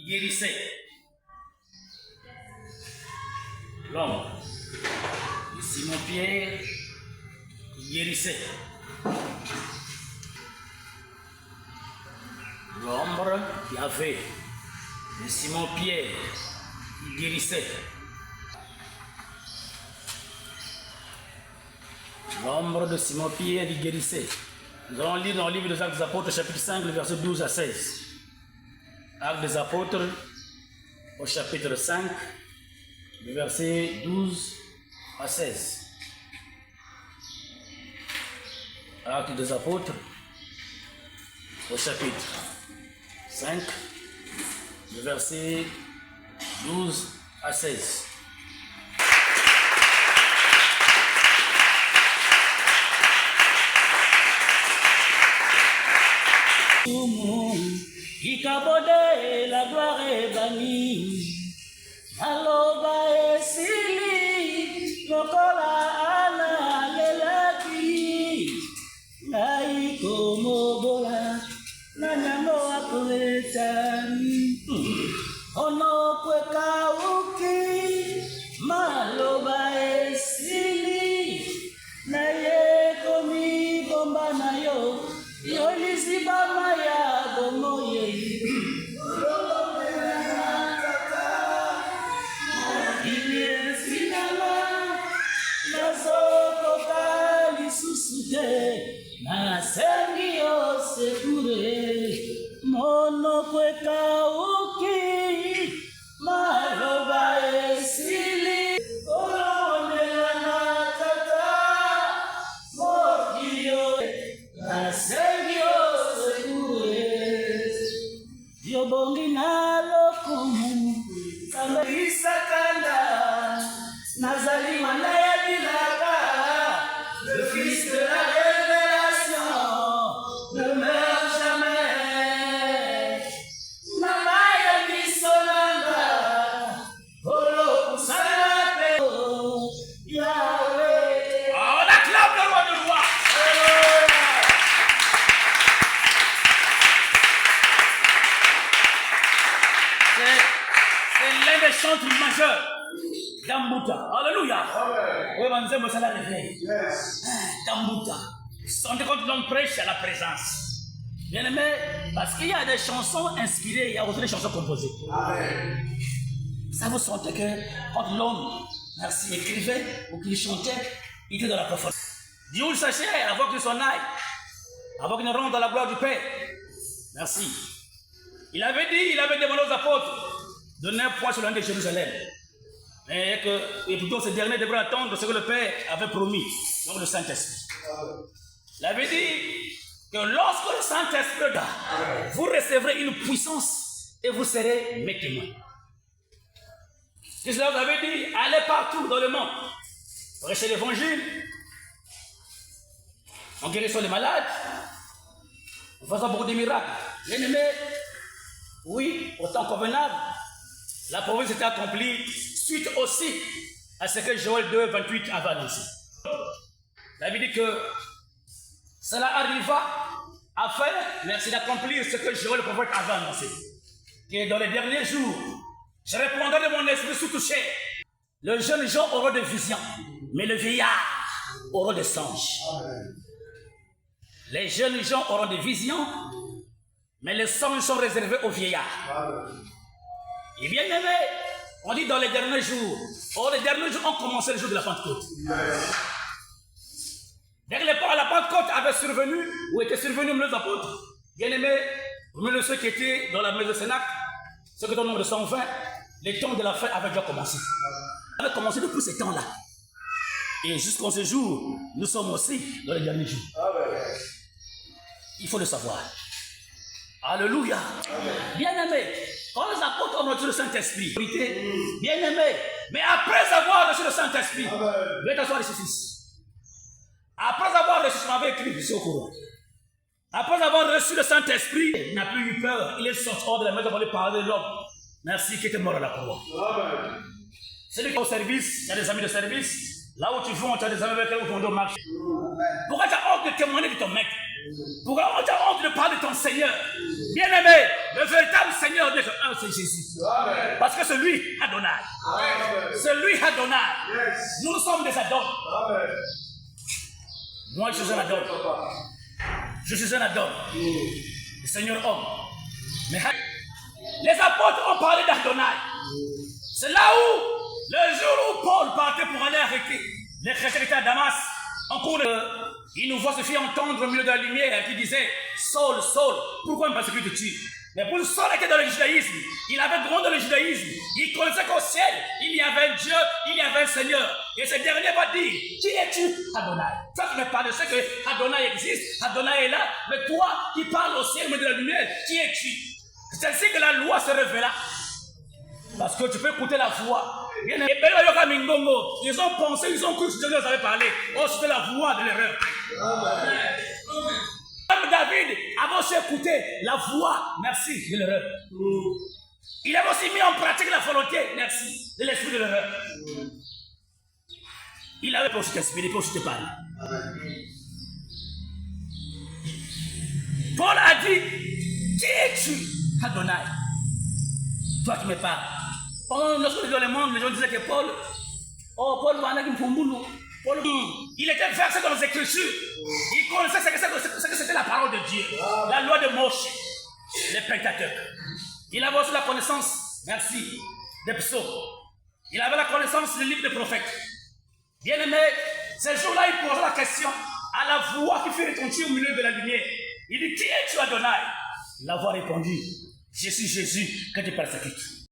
il guérissait. L'ombre de Simon-Pierre, il guérissait. L'ombre qui avait de Simon-Pierre, il guérissait. L'ombre de Simon-Pierre, il guérissait. Nous allons lire dans le livre des Actes des Apôtres, chapitre 5, le verset 12 à 16. Actes des Apôtres, au chapitre 5, le verset 12 à 16. Actes des Apôtres, au chapitre 5, le verset 12 à 16. Ikabode la gloire est bannie, aloba esili, lokola ana lelaki, ngai komobola, nanyango akoletani, ono kweka uki, maloba esili, naye komi bomba na yo, yo lisiba maya gomo ye. Nasengi osekure mono kweka uki maloba esili olonela na tata mokio nasengi osekure yobongi na lokumu isakanda nazali mwana ya bilaka le fils de la majeur Dambuta. Alléluia. Oui, Manzemo, ça l'a réveillé. Dambuta. Sentez quand l'homme prêche à la présence. Bien aimé, parce qu'il y a des chansons inspirées, il y a aussi des chansons composées. Amen. Ça vous sentez que quand l'homme, merci, écrivait ou qu'il chantait, il était dans la profondeur. Dieu le sachait avant qu'il s'en aille, avant qu'il ne rentre dans la gloire du Père. Merci. Il avait demandé aux apôtres de ne point sur l'année de Jérusalem. Et plutôt ces derniers devraient attendre ce que le Père avait promis, donc le Saint-Esprit. Il avait dit que lorsque le Saint-Esprit là, vous recevrez une puissance et vous serez mes témoins. Cela vous avait dit, allez partout dans le monde, prêchez l'évangile, en guérissant les malades, en faisant beaucoup de miracles. Bien aimé, oui, au temps convenable, la promesse était accomplie suite aussi à ce que Joël 2, 28 avait annoncé. Il avait dit que cela arriva afin, merci, d'accomplir ce que Joël le prophète avait annoncé. Que dans les derniers jours, je répondrai de mon esprit sous touché. Le jeune gens aura des visions, mais le vieillard aura des songes. Les jeunes gens auront des visions, mais les songes sont réservés aux vieillards. Et bien aimé, on dit dans les derniers jours. Or, les derniers jours ont commencé le jour de la Pentecôte. Dès que les pas à la Pentecôte avaient survenu, ou étaient survenus les apôtres, bien aimé, même ceux qui étaient dans la maison de Sénac, ceux qui étaient au nombre de 120, les temps de la fin avaient déjà commencé. Ils avaient commencé depuis ces temps-là. Et jusqu'à ce jour, nous sommes aussi dans les derniers jours. Il faut le savoir. Alléluia. Bien-aimé, quand les apôtres ont reçu le Saint-Esprit, bien-aimé, mais après avoir reçu le Saint-Esprit, viens t'asseoir ici, fils. Après avoir reçu, je m'avais écrit ici au courant. Après avoir reçu le Saint-Esprit, il n'a plus eu peur. Il est sorti hors de la maison pour aller parler de l'homme. Merci, qui était mort à la croix. Celui qui est au service, il y a des amis de service. Là où tu vas, tu as des amis avec lesquels vous marcher. Pourquoi tu as honte de témoigner de ton maître? Pourquoi tu as honte de parler de ton Seigneur? Bien-aimé, le véritable Seigneur n'est qu'un c'est Jésus. Parce que c'est lui, Adonai. C'est lui, Adonai. Nous sommes des Adon. Moi, je suis un Adon. Je suis un Adon. Le Seigneur homme. Mais les apôtres ont parlé d'Adonai. C'est là où, le jour où Paul partait pour aller arrêter les chrétiens qui étaient à Damas, en cours il nous voit se faire entendre au milieu de la lumière qui disait Saul, Saul, pourquoi me persécutes-tu? Mais pour Saul était dans le judaïsme, il avait grandi dans le judaïsme, il connaissait qu'au ciel, il y avait un Dieu, il y avait un Seigneur. Et ce dernier va dire, qui es-tu? Adonai. Toi qui me parles de ce que Adonai existe, Adonai est là, mais toi qui parles au ciel, au milieu de la lumière, qui es-tu? C'est ainsi que la loi se révéla. Parce que tu peux écouter la voix. Et ils ont pensé, ils ont cru que Dieu nous avait parlé. Oh, c'était la voix de l'erreur. Comme David avait aussi écouté la voix, merci, de l'erreur. Il avait aussi mis en pratique la volonté, merci, de l'esprit de l'erreur. Il avait pas aussi t'inspirer, pas aussi te parler. Paul a dit, qui es-tu, Adonai? Toi qui me parles. Lorsque nous dans le monde, les gens disaient que Paul, Paul, il était versé dans les Écritures. Il connaissait ce que c'était la parole de Dieu, la loi de Moshe, les Pentateuques. Il avait aussi la connaissance, merci, des psaumes. Il avait la connaissance du livre des prophètes. Bien aimé, ce jour-là, il posait la question à la voix qui fait retentir au milieu de la lumière. Il dit, qui es-tu, Adonai? La voix répondit, je suis Jésus que tu persécutes.